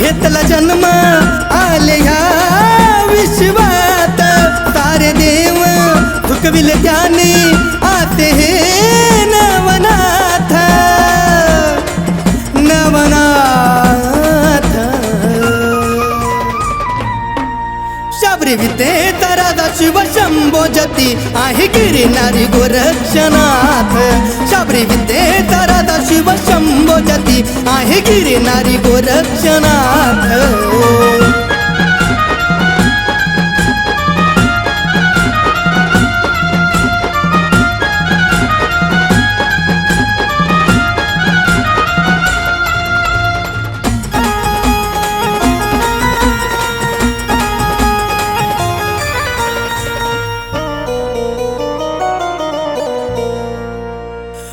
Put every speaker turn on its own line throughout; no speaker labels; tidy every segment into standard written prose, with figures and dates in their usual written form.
घेतला जन्म आले ह्या विश्वात सारे देव झुकविले त्याने आते हे नवनाथ नवनाथ शबरी विद्येचा राजा शिव शंभो जती आहे गिरिनारी गोरक्षनाथ शबरी विद्येचा राजा शिव शंभो जती आहे गिरिनारी गोरक्षनाथ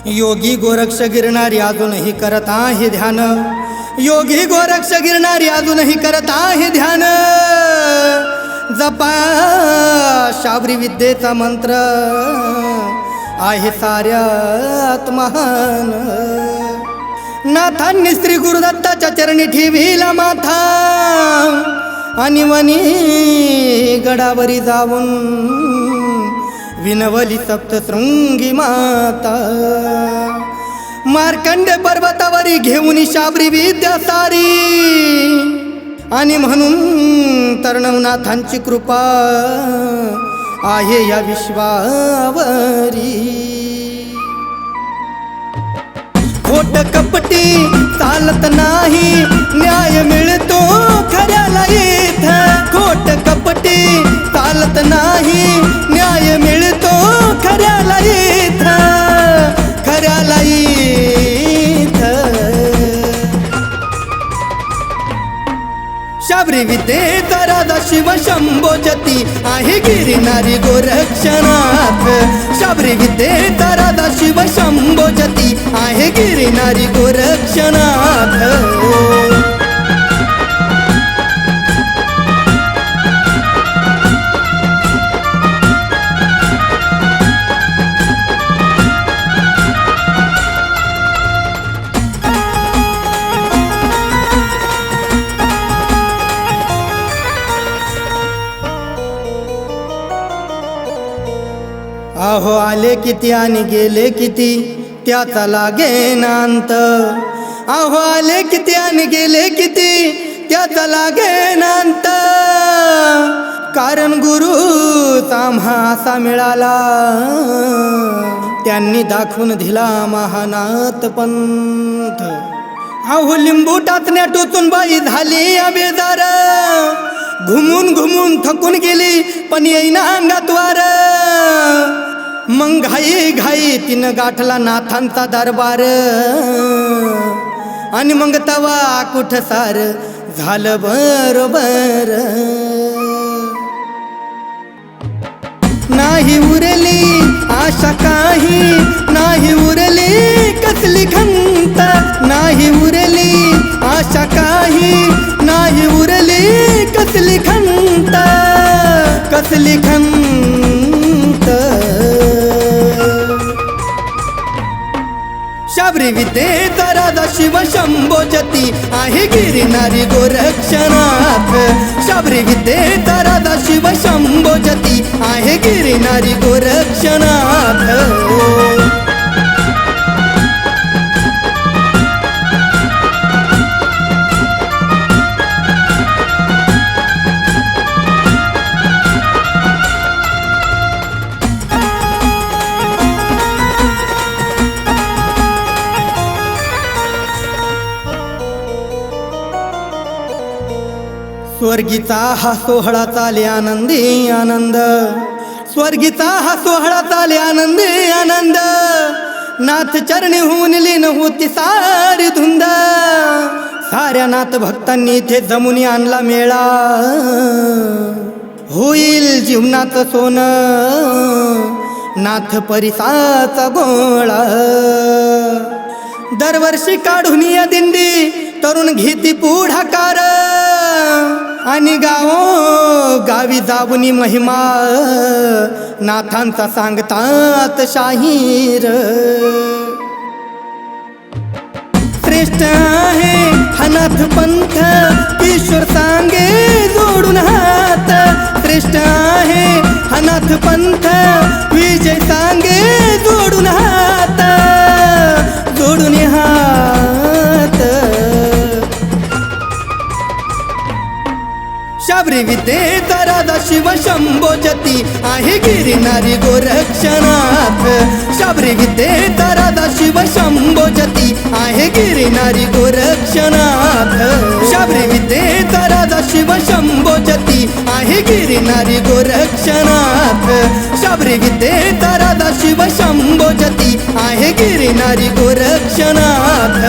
योगी गोरक्ष गिरणारी अजूनही करत आहे ध्यान योगी गोरक्ष गिरणारी अजूनही करत आहे ध्यान जपा शाबरी विद्येचा मंत्र आहे साऱ्यात महान नाथांनी श्री गुरुदत्ताच्या चरणी ठेविला माथा आणि वनी गडावरी जाऊन विनवली सप्तशृंगी माता मार्कंडे पर्वतावरी घेऊन शाबरी विद्या सारी आणि म्हणून तर नवनाथांची कृपा आहे या विश्वावरी खोट कपटी चालत नाही न्याय मिळतो खऱ्याला इथं खोट कपटी चालत नाही न्याय मिळतो खऱ्याला इथं खऱ्याला इथं शबरी विद्येचा राजा शिव शंभो जती आहे गिरिनारी गोरक्षनाथ शबरी विद्येचा राजा शिव शंभो जती आहे गिरिनारी गोरक्षनाथ अहो आले किती आणि गेले किती त्याचा लागेनांत अहो आले किती आणि गेले किती त्याचा लागेनांत कारण गुरुचा आम्हा असा मिळाला त्यांनी दाखवून दिला महानाथ पंथ अहो लिंबू टाचण्या टोचून बाई झाली बेजार घुमून घुमून थकून गेली पण येईना अंगात वार मग घाई घाई तिनं गाठला नाथांचा दरबार आणि मग तवा कुठ सार झालं बरोबर नाही उरली आशा काही नाही उरली कसली खंत नाही उरली आशा काही नाही उरली कसली खंत कसली खंत शबरी विद्येचा राजा शिव शंभो जती आहे गिरिनारी गोरक्षनाथ शबरी विद्येचा राजा शिव शंभो जती आहे गिरिनारी गोरक्षनाथ स्वर्गीचा हा सोहळा चाले आनंदी आनंद स्वर्गीचा हा सोहळा चाले आनंदी आनंद नाथ चरणी होऊन लीन होती सारी धुंद साऱ्या नाथ भक्तांनी इथे जमुनी आणला मेळा होईल जीवनाचं सोनं नाथ परिसाचा गोळा दरवर्षी काढून या दिंडी तरुण घेती पुढाकार आणि गावी जाऊनी महिमा नाथांचा सांगतात शाहीर श्रेष्ठ आहे हा नाथ पंथ ईश्वर सांगे जोडून हात, श्रेष्ठ आहे हा नाथ पंथ, विजय सांगे जोडून हात, जोडून हात. शाबरी विद्येचा राजा शिव शंभो जती आहे गिरिनारी गोरक्षनाथ. शाबरी विद्येचा राजा शिव शंभो जती आहे गिरिनारी गोरक्षनाथ. शाबरी विद्येचा राजा शिव शंभो जती आहे गिरिनारी गोरक्षनाथ. शाबरी विद्येचा राजा शिव शंभो जती आहे गिरिनारी गोरक्षनाथ.